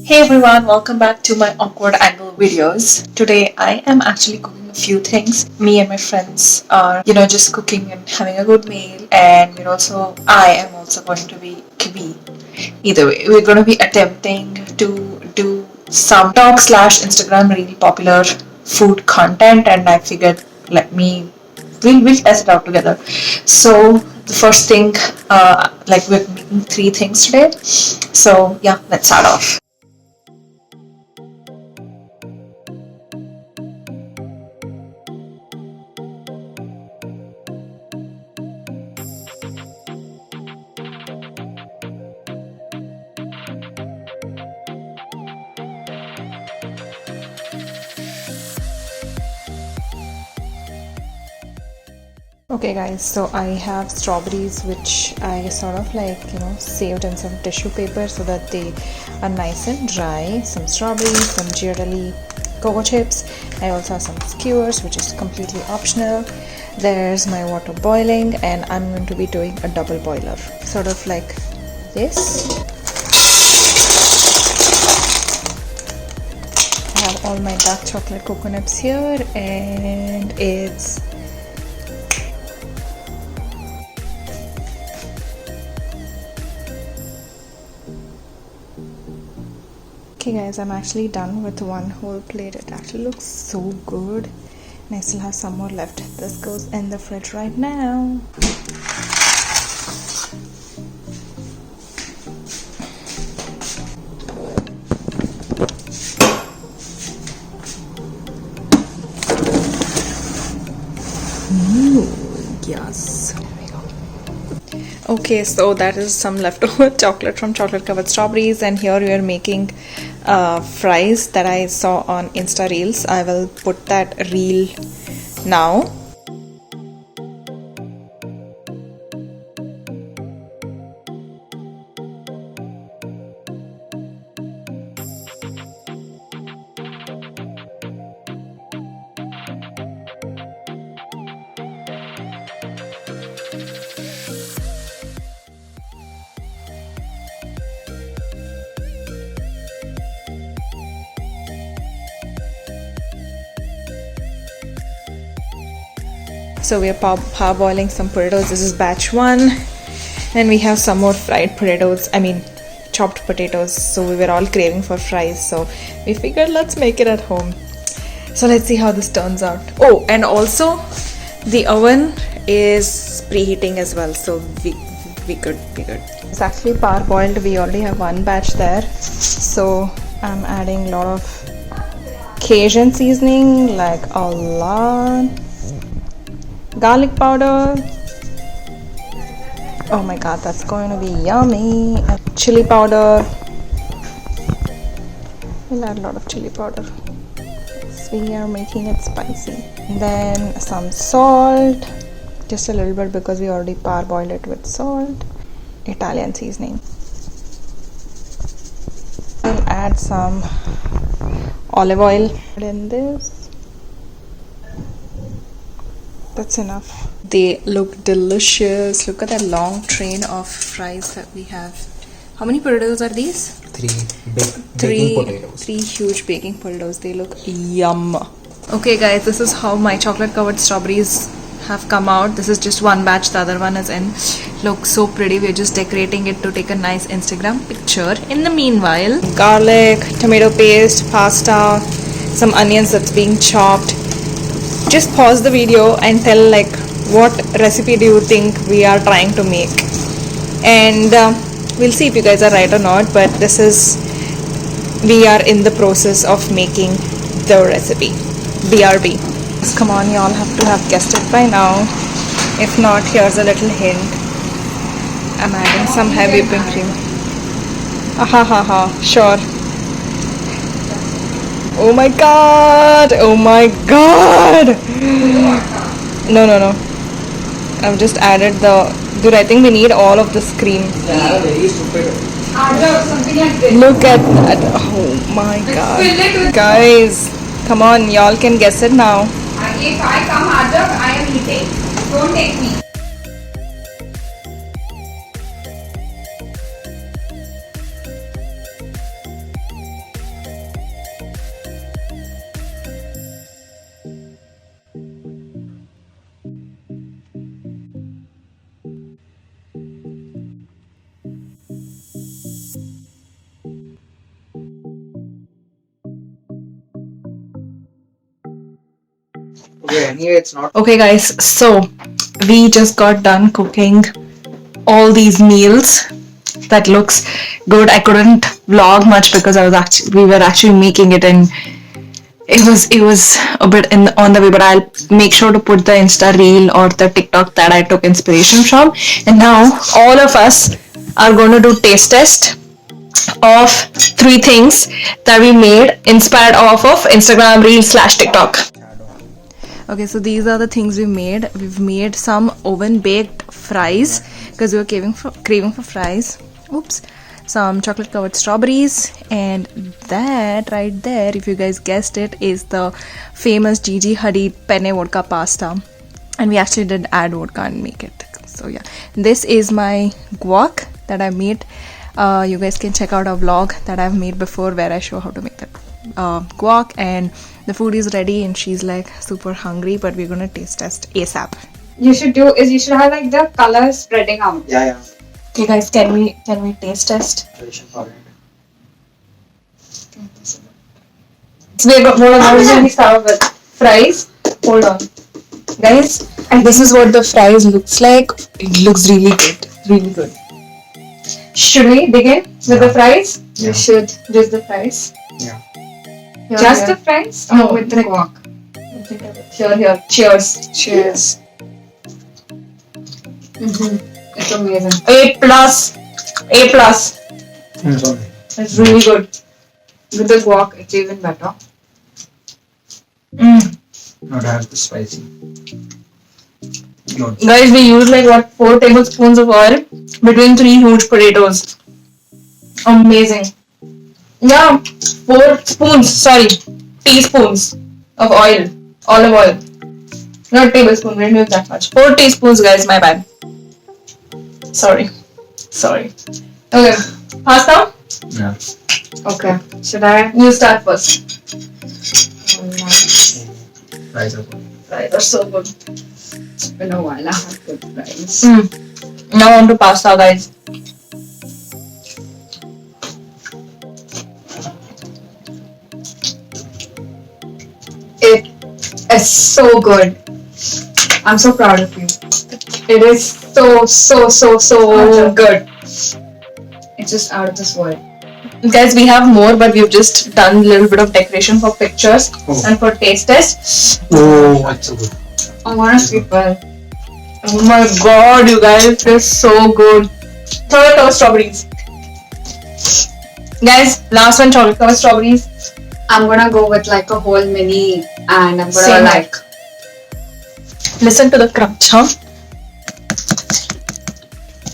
Hey everyone, welcome back to my awkward angle videos. Today I am actually cooking a few things. Me and my friends are, just cooking and having a good meal, and so I am also going to be either way. We're going to be attempting to do some talk slash Instagram reel popular food content, and I figured we'll test it out together. So the first thing, we're making three things today. So yeah, let's start off. Okay guys, so I have strawberries which I sort of saved in some tissue paper so that they are nice and dry. Some strawberries, some Ghirardelli cocoa chips. I also have some skewers which is completely optional. There's my water boiling and I'm going to be doing a double boiler. Sort of like this. I have all my dark chocolate coconuts here and it's okay guys, I'm actually done with one whole plate. It actually looks so good and I still have some more left. This goes in the fridge right now. Yes. Okay, so that is some leftover chocolate from chocolate covered strawberries, and here we are making fries that I saw on Insta Reels. I will put that reel now. So we are parboiling some potatoes. This is batch 1, and we have some more fried potatoes, chopped potatoes. So we were all craving for fries, so we figured let's make it at home. So let's see how this turns out. Oh, and also the oven is preheating as well, so we good. It's actually parboiled. We already have one batch there, so I'm adding a lot of Cajun seasoning, like a lot. Garlic powder. Oh my god, that's going to be yummy. Chili powder. We'll add a lot of chili powder. We are making it spicy. Then some salt. Just a little bit because we already parboiled it with salt. Italian seasoning. We'll add some olive oil in this. That's enough. They look delicious. Look at that long train of fries that we have. How many potatoes are these? Baking potatoes. 3 huge baking potatoes. They look yum. Okay guys, this is how my chocolate covered strawberries have come out. This is just one batch, the other one is in. Looks so pretty. We're just decorating it to take a nice Instagram picture. In the meanwhile, garlic, tomato paste, pasta, some onions that's being chopped. Just pause the video and tell what recipe do you think we are trying to make, and we'll see if you guys are right or not, but we are in the process of making the recipe. BRB. Come on, y'all have to have guessed it by now. If not, here's a little hint. I'm adding some heavy whipping cream. Sure. Oh my god! Oh my god! No. I've just added dude, I think we need all of this cream. Look at that. Oh my god. Guys, come on, y'all can guess it now. If I come harder, I am eating. Don't take me. Okay, anyway, it's not. Okay, guys, so we just got done cooking all these meals. That looks good. I couldn't vlog much because we were actually making it, and it was a bit on the way. But I'll make sure to put the Insta reel or the TikTok that I took inspiration from. And now all of us are going to do taste test of 3 things that we made inspired off of Instagram reel / TikTok. Okay, so these are the things we made. We've made some oven baked fries because we were craving for fries. Oops. Some chocolate covered strawberries, and that right there, if you guys guessed it, is the famous Gigi Hadid penne vodka pasta. And we actually did add vodka and make it. So yeah, this is my guac that I made. You guys can check out a vlog that I've made before where I show how to make that guac, and the food is ready and she's like super hungry, but we're gonna taste test ASAP. You should have like the colors spreading out. Yeah. Okay guys, can we taste test? Tradition for it. So we're going to start with fries. Hold on. Guys, this is what the fries looks like. It looks really good. Really good. Should we begin with the fries? Yeah. We should. Just the fries. Yeah. Just the fries? Oh, With the guac. Here. Cheers. Cheers. It's amazing. A+. Sorry. It's really good. With the guac, it's even better. Not as the spicy. Good. Guys, we use 4 tablespoons of oil between 3 huge potatoes. Amazing. Yeah, 4 teaspoons of oil. Olive oil. Not tablespoon, we didn't use that much. 4 teaspoons, guys, my bad. Sorry. Okay, pasta? Yeah. Okay. Should I? You start first. Fries are good. Fries are so good. It's been a while. I have good fries. Now on to pasta, guys. It is so good. I'm so proud of you. It is so good. It's just out of this world. Guys, we have more, but we've just done a little bit of decoration for pictures and for taste test. Oh, that's so good. I want to prepare. Oh my god, you guys, they're so good. Chocolate covered strawberries. Guys, last one, chocolate covered strawberries. I'm gonna go with like a whole mini, and I'm gonna Same. like. Listen to the crunch, huh?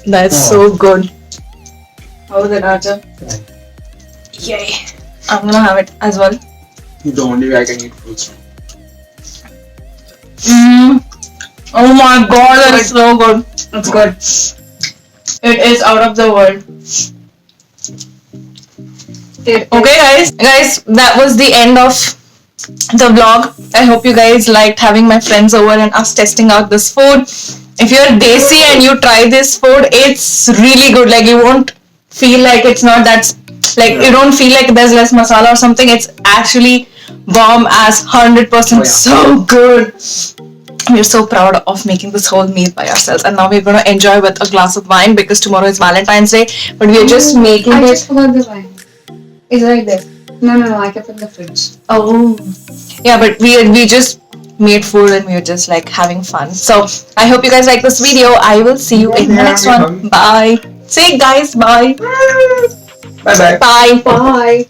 That's so good. How is it, Raja? Yay. I'm gonna have it as well. The only way I can eat fruits. Oh my god, that's so good. It's good. It is out of the world. Okay guys, that was the end of the vlog. I hope you guys liked having my friends over and us testing out this food. If you're DESI and you try this food, it's really good. Like, you won't feel like it's not that, like, you don't feel like there's less masala or something. It's actually bomb as 100% so good. We're so proud of making this whole meal by ourselves, and now we're going to enjoy with a glass of wine because tomorrow is Valentine's Day, but we're just making I it. just forgot the wine. Is it right there? No, I kept it in the fridge. Oh, yeah, but we just made food and we were just like having fun. So I hope you guys like this video. I will see you in the next one. Bye. Say guys, bye. Bye bye. Bye. Bye.